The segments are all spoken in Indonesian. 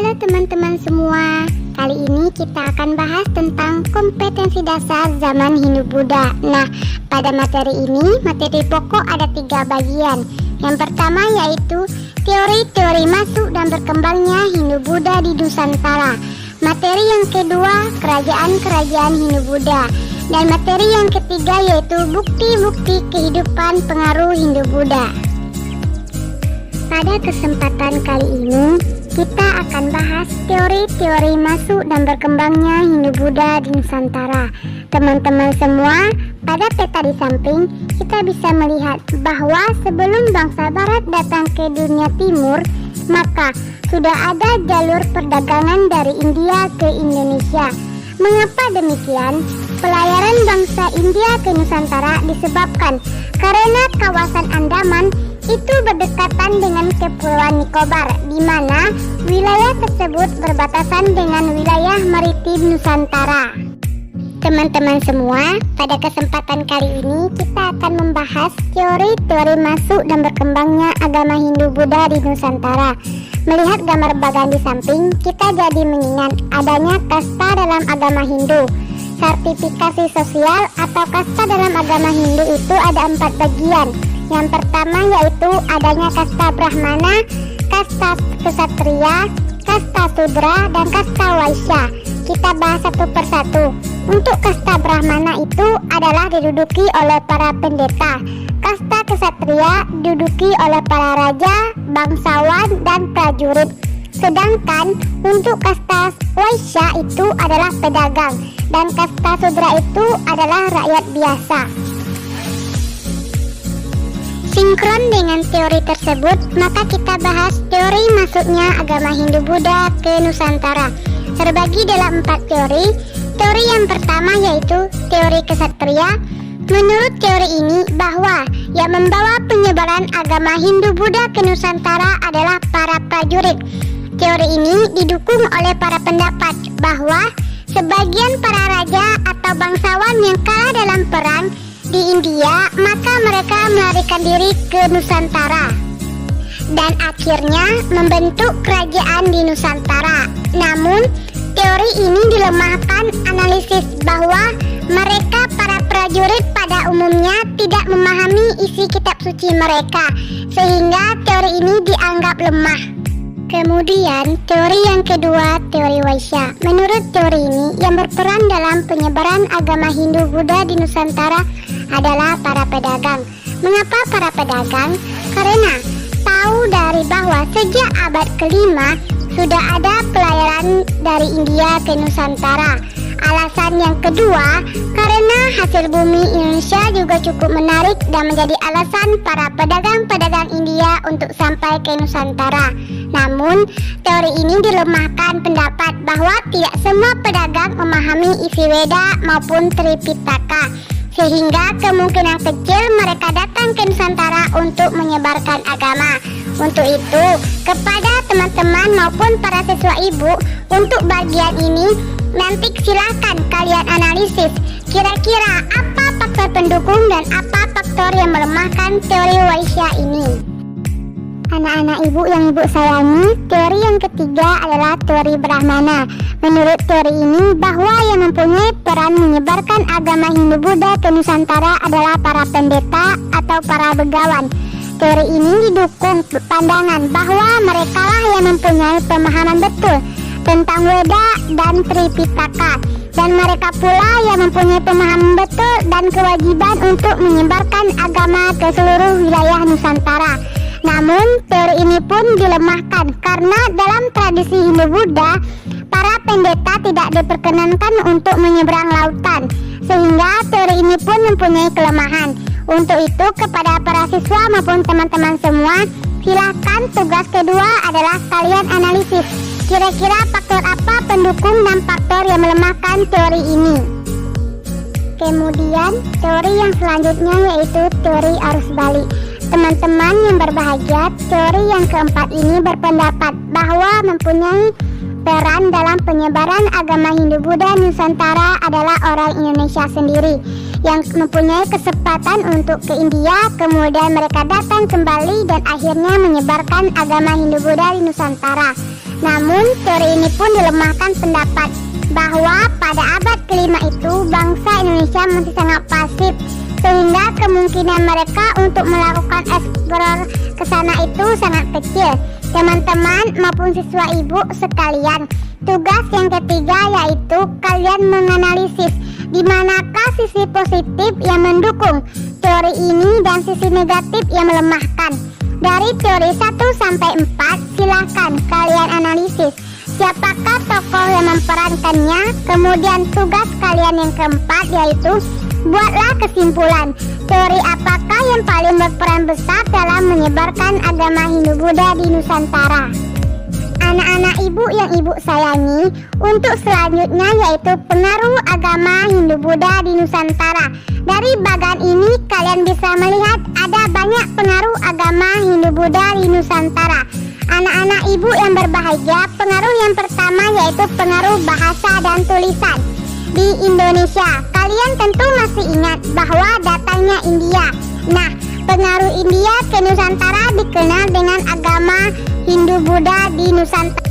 Halo teman-teman semua, kali ini kita akan bahas tentang kompetensi dasar zaman Hindu-Buddha. Nah, pada materi ini, materi pokok ada 3 bagian. Yang pertama yaitu teori-teori masuk dan berkembangnya Hindu-Buddha di Nusantara. Materi yang kedua, kerajaan-kerajaan Hindu-Buddha. Dan materi yang ketiga yaitu bukti-bukti kehidupan pengaruh Hindu-Buddha. Pada kesempatan kali ini, kita akan bahas teori-teori masuk dan berkembangnya Hindu-Buddha di Nusantara. Teman-teman semua, pada peta di samping, kita bisa melihat bahwa sebelum bangsa Barat datang ke dunia Timur, maka sudah ada jalur perdagangan dari India ke Indonesia. Mengapa demikian? Pelayaran bangsa India ke Nusantara disebabkan karena kawasan Andaman itu berdekatan dengan Kepulauan Nicobar, di mana wilayah tersebut berbatasan dengan wilayah maritim Nusantara. Teman-teman semua, pada kesempatan kali ini kita akan membahas teori-teori masuk dan berkembangnya agama Hindu-Buddha di Nusantara. Melihat gambar bagan di samping, kita jadi mengingat adanya kasta dalam agama Hindu. Sertifikasi sosial atau kasta dalam agama Hindu itu ada 4 bagian. Yang pertama yaitu adanya kasta Brahmana, kasta Ksatria, kasta Sudra, dan kasta Waisya. Kita bahas satu persatu. Untuk kasta Brahmana itu adalah diduduki oleh para pendeta. Kasta Ksatria diduduki oleh para raja, bangsawan, dan prajurit. Sedangkan untuk kasta Waisya itu adalah pedagang, dan kasta Sudra itu adalah rakyat biasa. Sinkron dengan teori tersebut, maka kita bahas teori masuknya agama Hindu-Buddha ke Nusantara. Terbagi dalam 4 teori. Teori yang pertama yaitu teori Ksatria. Menurut teori ini bahwa yang membawa penyebaran agama Hindu-Buddha ke Nusantara adalah para prajurit. Teori ini didukung oleh para pendapat bahwa sebagian para raja atau bangsawan yang kalah dalam perang di India, maka mereka melarikan diri ke Nusantara dan akhirnya membentuk kerajaan di Nusantara. Namun, teori ini dilemahkan analisis bahwa mereka para prajurit pada umumnya tidak memahami isi kitab suci mereka, sehingga teori ini dianggap lemah. Kemudian, teori yang kedua, teori Waisya. Menurut teori ini, yang berperan dalam penyebaran agama Hindu-Buddha di Nusantara adalah para pedagang. Mengapa para pedagang? Karena tahu dari bahwa sejak abad ke-5 sudah ada pelayaran dari India ke Nusantara. Alasan yang kedua, karena hasil bumi Indonesia juga cukup menarik dan menjadi alasan para pedagang-pedagang India untuk sampai ke Nusantara. Namun, teori ini dilemahkan pendapat bahwa tidak semua pedagang memahami isi Weda maupun Tripitaka, sehingga kemungkinan kecil mereka datang ke Nusantara untuk menyebarkan agama. Untuk itu, kepada teman-teman maupun para siswa ibu, untuk bagian ini nanti silahkan kalian analisis kira-kira apa faktor pendukung dan apa faktor yang melemahkan teori Waisya ini. Anak-anak ibu yang ibu sayangi, teori yang ketiga adalah teori Brahmana. Menurut teori ini bahwa yang mempunyai peran menyebarkan agama Hindu-Buddha ke Nusantara adalah para pendeta atau para begawan. Teori ini didukung pandangan bahwa merekalah yang mempunyai pemahaman betul tentang Weda dan Tripitaka, dan mereka pula yang mempunyai pemahaman betul dan kewajiban untuk menyebarkan agama ke seluruh wilayah Nusantara. Namun, teori ini pun dilemahkan karena dalam tradisi Hindu-Buddha, para pendeta tidak diperkenankan untuk menyeberang lautan, sehingga teori ini pun mempunyai kelemahan. Untuk itu, kepada para siswa maupun teman-teman semua, silakan tugas kedua adalah kalian analisis kira-kira faktor apa pendukung dan faktor yang melemahkan teori ini. Kemudian, teori yang selanjutnya yaitu teori arus balik. Teman-teman yang berbahagia, teori yang keempat ini berpendapat bahwa mempunyai peran dalam penyebaran agama Hindu-Buddha Nusantara adalah orang Indonesia sendiri yang mempunyai kesempatan untuk ke India, kemudian mereka datang kembali dan akhirnya menyebarkan agama Hindu-Buddha di Nusantara. Namun teori ini pun dilemahkan pendapat bahwa pada abad kelima itu bangsa Indonesia masih sangat pasif, sehingga kemungkinan mereka untuk melakukan eksplor ke sana itu sangat kecil. Teman-teman maupun siswa ibu sekalian, tugas yang ketiga yaitu kalian menganalisis di manakah sisi positif yang mendukung teori ini dan sisi negatif yang melemahkan. Dari teori 1 sampai 4 silahkan kalian analisis siapakah tokoh yang memerankannya. Kemudian tugas kalian yang keempat yaitu buatlah kesimpulan teori apakah yang paling berperan besar dalam menyebarkan agama Hindu-Buddha di Nusantara. Anak-anak ibu yang ibu sayangi, untuk selanjutnya yaitu pengaruh agama Hindu-Buddha di Nusantara. Dari bagan ini kalian bisa melihat ada banyak pengaruh agama Hindu-Buddha di Nusantara. Anak-anak ibu yang berbahagia, pengaruh yang pertama yaitu pengaruh bahasa dan tulisan di Indonesia. Kalian tentu masih ingat bahwa datangnya India. Nah, pengaruh India ke Nusantara dikenal dengan agama Hindu-Buddha di Nusantara,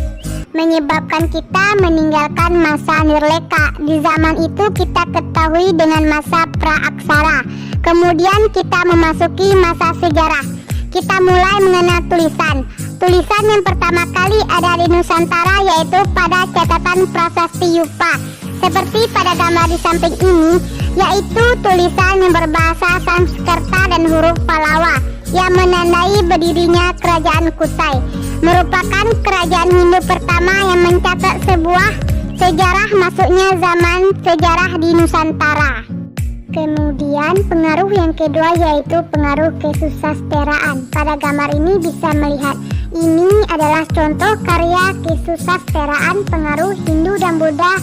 menyebabkan kita meninggalkan masa Nirleka. Di zaman itu kita ketahui dengan masa praaksara. Kemudian kita memasuki masa sejarah. Kita mulai mengenal tulisan. Tulisan yang pertama kali ada di Nusantara yaitu pada catatan prasasti Yupa. Seperti pada gambar di samping ini, yaitu tulisan yang berbahasa Sanskerta dan huruf Pallawa yang menandai berdirinya kerajaan Kutai. Merupakan kerajaan Hindu pertama yang mencatat sebuah sejarah masuknya zaman sejarah di Nusantara. Kemudian pengaruh yang kedua yaitu pengaruh kesusasteraan. Pada gambar ini bisa melihat ini adalah contoh karya kesusasteraan pengaruh Hindu dan Buddha.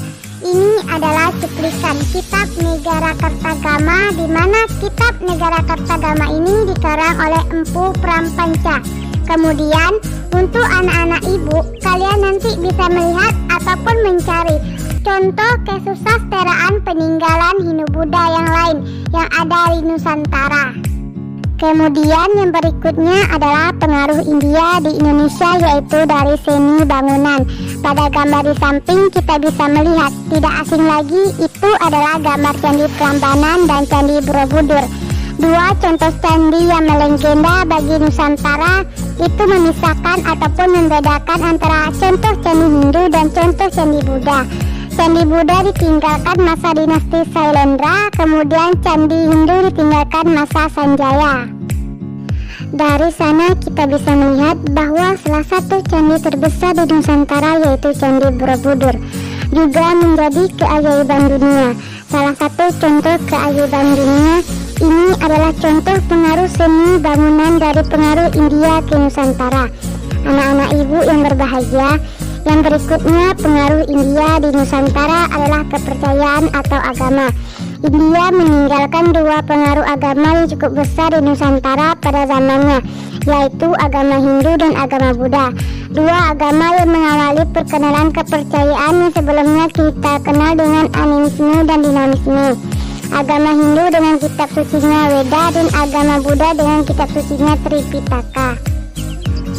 Ini adalah cuplikan kitab Negara Kartagama, di mana kitab Negara Kartagama ini dikarang oleh Empu Prampanca. Kemudian untuk anak-anak ibu, kalian nanti bisa melihat ataupun mencari contoh kesusasteraan peninggalan Hindu-Buddha yang lain yang ada di Nusantara. Kemudian yang berikutnya adalah pengaruh India di Indonesia yaitu dari seni bangunan. Pada gambar di samping kita bisa melihat tidak asing lagi itu adalah gambar Candi Prambanan dan Candi Borobudur. Dua contoh candi yang melegenda bagi Nusantara itu memisahkan ataupun membedakan antara contoh candi Hindu dan contoh candi Buddha. Candi Buddha ditinggalkan masa dinasti Sailendra, kemudian Candi Hindu ditinggalkan masa Sanjaya. Dari sana kita bisa melihat bahwa salah satu candi terbesar di Nusantara yaitu Candi Borobudur juga menjadi keajaiban dunia. Salah satu contoh keajaiban dunia ini adalah contoh pengaruh seni bangunan dari pengaruh India ke Nusantara. Anak-anak ibu yang berbahagia, yang berikutnya pengaruh India di Nusantara adalah kepercayaan atau agama. India meninggalkan dua pengaruh agama yang cukup besar di Nusantara pada zamannya, yaitu agama Hindu dan agama Buddha. Dua agama yang mengawali perkenalan kepercayaan yang sebelumnya kita kenal dengan animisme dan dinamisme. Agama Hindu dengan kitab sucinya Weda dan agama Buddha dengan kitab sucinya Tripitaka.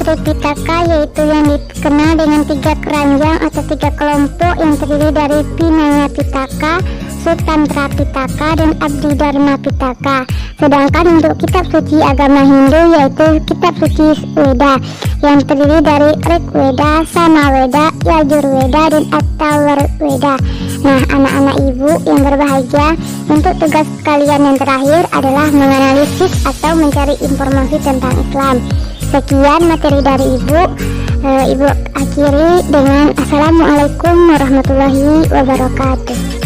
Tripitaka yaitu yang dikenal dengan tiga keranjang atau tiga kelompok yang terdiri dari Vinaya Pitaka, Sutantra Pitaka, dan Abhidharma Pitaka. Sedangkan untuk kitab suci agama Hindu yaitu kitab suci Weda yang terdiri dari Rigveda, Samaveda, Yajurveda, dan Atharvaveda. Nah, anak-anak ibu yang berbahagia, untuk tugas kalian yang terakhir adalah menganalisis atau mencari informasi tentang Islam. Sekian materi dari ibu. Ibu akhiri dengan Assalamualaikum warahmatullahi wabarakatuh.